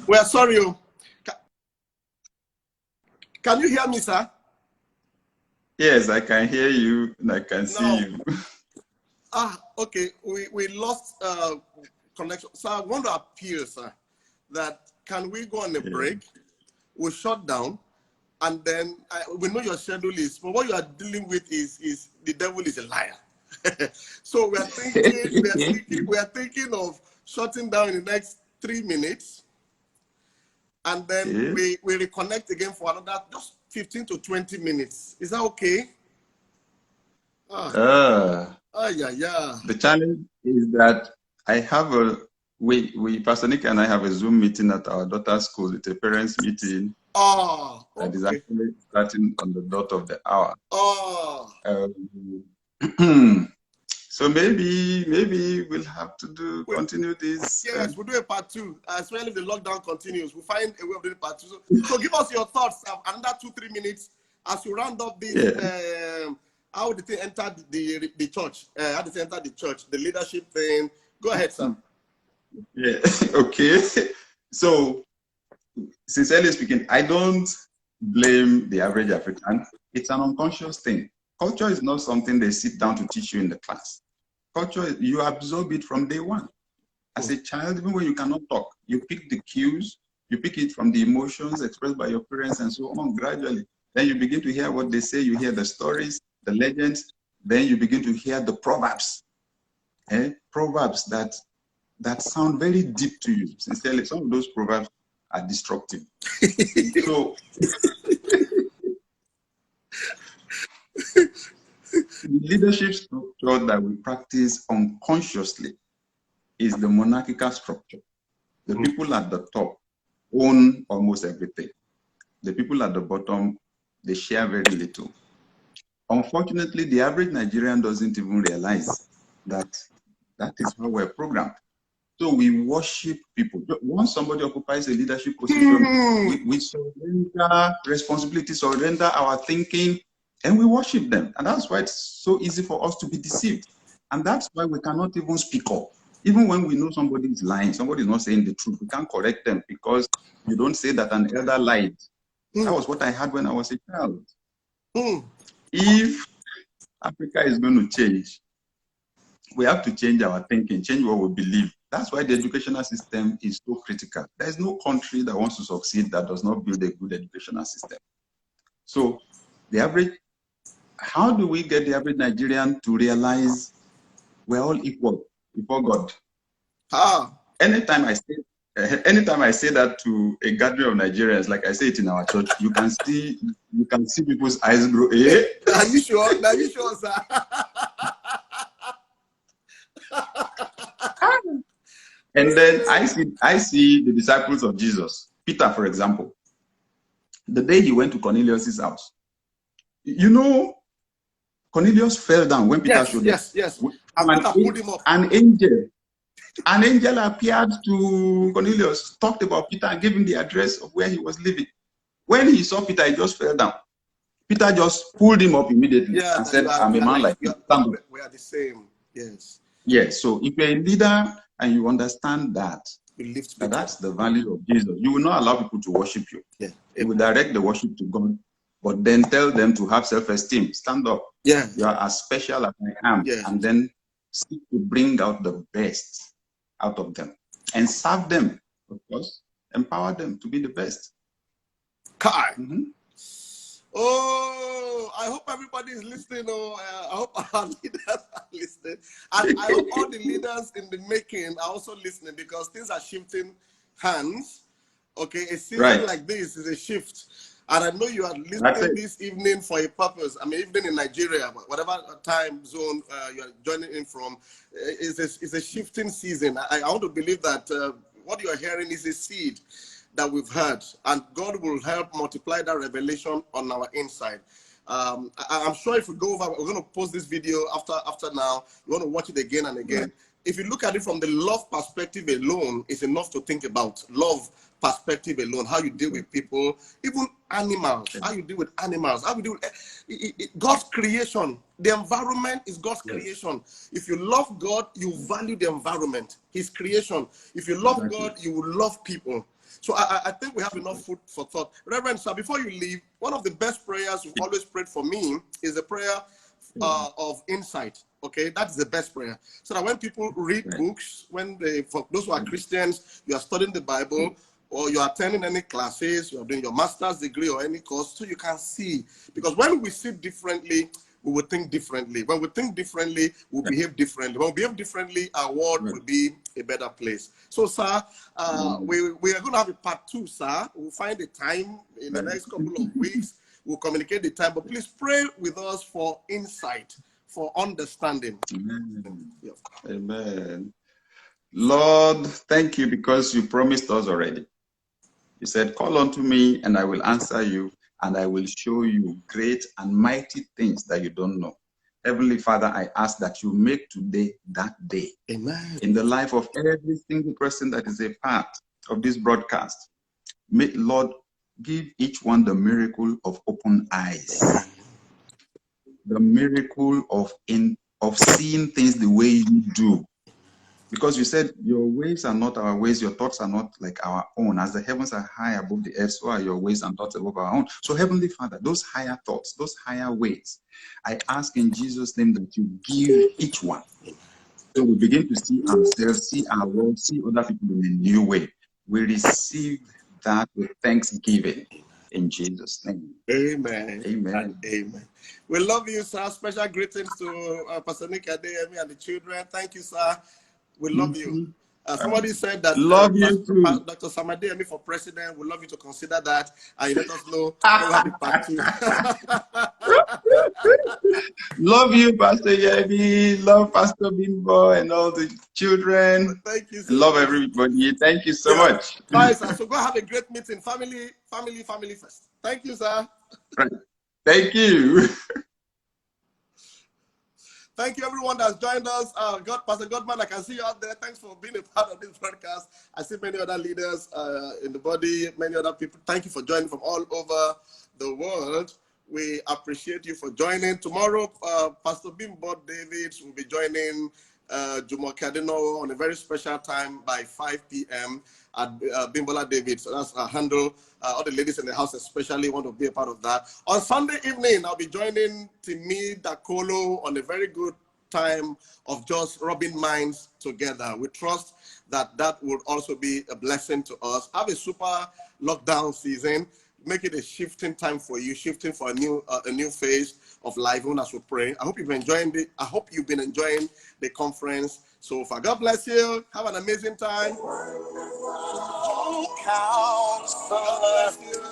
[SPEAKER 1] We are sorry. Can you hear me, sir?
[SPEAKER 2] Yes, I can hear you and I can see you.
[SPEAKER 1] Okay. We lost connection. So I want to appeal, sir, that can we go on a break? We'll shut down, and then we know your schedule is, but what you are dealing with is the devil is a liar. So we are thinking of shutting down in the next 3 minutes, and then we reconnect again for another just 15 to 20 minutes. Is that okay?
[SPEAKER 2] The challenge is that I have Pastor Nick and I have a Zoom meeting at our daughter's school. It's a parents meeting. That is actually starting on the dot of the hour. So maybe we'll have to continue this.
[SPEAKER 1] Yes, we'll do a part 2. Especially if the lockdown continues, we'll find a way of doing part 2. So give us your thoughts. Another 2-3 minutes as you round up this. How did they enter the church? How did they enter the church? The leadership thing. Go ahead, sir.
[SPEAKER 2] Yeah. Okay. So, sincerely speaking, I don't blame the average African. It's an unconscious thing. Culture is not something they sit down to teach you in the class. Culture, you absorb it from day one. As a child, even when you cannot talk, you pick the cues, you pick it from the emotions expressed by your parents and so on gradually. Then you begin to hear what they say, you hear the stories, the legends, then you begin to hear the proverbs. Proverbs that sound very deep to you. Sincerely, some of those proverbs are destructive. So, the leadership structure that we practice unconsciously is the monarchical structure. The people at the top own almost everything. The people at the bottom, they share very little. Unfortunately, the average Nigerian doesn't even realize that that is how we're programmed. So we worship people. Once somebody occupies a leadership position, we surrender responsibility, surrender our thinking, and we worship them. And that's why it's so easy for us to be deceived. And that's why we cannot even speak up. Even when we know somebody is lying, somebody is not saying the truth, we can't correct them because you don't say that an elder lied. That was what I had when I was a child. If Africa is going to change, we have to change our thinking, change what we believe. That's why the educational system is so critical. There is no country that wants to succeed that does not build a good educational system. So the average, how do we get the average Nigerian to realize we're all equal before God? Anytime I say that to a gathering of Nigerians, like I say it in our church, you can see people's eyes grow.
[SPEAKER 1] Are you sure? Are you sure, sir?
[SPEAKER 2] And then I see the disciples of Jesus. Peter, for example, the day he went to Cornelius' house, you know, Cornelius fell down when Peter showed up.
[SPEAKER 1] Yes.
[SPEAKER 2] An angel appeared to Cornelius, talked about Peter, and gave him the address of where he was living. When he saw Peter, he just fell down. Peter just pulled him up immediately and said, I'm a man like you.
[SPEAKER 1] We are the same. Yes.
[SPEAKER 2] Yes. So if you're a leader and you understand that that's the value of Jesus, you will not allow people to worship you.
[SPEAKER 1] Yeah.
[SPEAKER 2] You will direct the worship to God, but then tell them to have self-esteem. Stand up.
[SPEAKER 1] Yeah.
[SPEAKER 2] You are as special as I am. Yeah. And then seek to bring out the best out of them and serve them, of course, empower them to be the best.
[SPEAKER 1] Kai. Oh, I hope everybody is listening. I hope our leaders are listening. And I hope all the leaders in the making are also listening, because things are shifting hands. Okay, a season like this is a shift. And I know you are listening this evening for a purpose. I mean, even in Nigeria, whatever time zone you are joining in from, is a shifting season. I want to believe that what you are hearing is a seed that we've heard, and God will help multiply that revelation on our inside. I'm sure if we go over, we're going to post this video after now. You want to watch it again and again. If you look at it from the love perspective alone, it's enough to think about. Love perspective alone, how you deal with people, even animals, how you deal with animals, how you deal with God's creation. The environment is God's creation. If you love God, you value the environment, His creation. If you love God, you will love people. So I think we have enough food for thought. Reverend sir, before you leave, one of the best prayers you've always prayed for me is a prayer of insight. Okay, that's the best prayer. So that when people read books, for those who are Christians, you are studying the Bible, or you are attending any classes, you are doing your master's degree or any course, so you can see. Because when we see differently, we will think differently. When we think differently, we'll behave differently. When we behave differently, our world will be a better place. So, sir, we are going to have a part 2, sir. We'll find a time in the next couple of weeks. We'll communicate the time. But please pray with us for insight, for understanding.
[SPEAKER 2] Amen. Amen. Lord, thank you because you promised us already. You said, call unto me and I will answer you, and I will show you great and mighty things that you don't know. Heavenly Father, I ask that you make today that day.
[SPEAKER 1] Amen.
[SPEAKER 2] In the life of every single person that is a part of this broadcast. May, Lord, give each one the miracle of open eyes. The miracle of seeing things the way you do. Because you said your ways are not our ways, your thoughts are not like our own. As the heavens are high above the earth, so are your ways and thoughts above our own. So Heavenly Father, those higher thoughts, those higher ways, I ask in Jesus' name that you give each one. So we begin to see ourselves, see our world, see other people in a new way. We receive that with thanksgiving in Jesus' name.
[SPEAKER 1] Amen.
[SPEAKER 2] Amen.
[SPEAKER 1] Amen. We love you, sir. Special greetings to Pastor Nick, Adeyemi, and the children. Thank you, sir. We love you. Somebody said that
[SPEAKER 2] love you too.
[SPEAKER 1] Dr. Adeyemi for president. We love you to consider that, and you let us know when we have a part 2.
[SPEAKER 2] Love you, Pastor Yemi. Love Pastor Bimbo and all the children.
[SPEAKER 1] Thank you so
[SPEAKER 2] love
[SPEAKER 1] much.
[SPEAKER 2] Everybody. Thank you so much.
[SPEAKER 1] Bye, sir. So go have a great meeting. Family first. Thank you, sir.
[SPEAKER 2] Right. Thank you.
[SPEAKER 1] Thank you, everyone that's joined us. Pastor Godman, I can see you out there. Thanks for being a part of this broadcast. I see many other leaders in the body, many other people. Thank you for joining from all over the world. We appreciate you for joining. Tomorrow, Pastor Bimbo Davids will be joining Jumo Cardino on a very special time by 5 p.m. at Bimbola David. So that's our handle. All the ladies in the house especially want to be a part of that. On Sunday evening, I'll be joining Timi Dakolo on a very good time of just rubbing minds together. We trust that that would also be a blessing to us. Have a super lockdown season. Make it a shifting time for you, shifting for a new phase of life, even as we pray. I hope you've been enjoying I hope you've been enjoying the conference so far. God bless you. Have an amazing time. God bless you.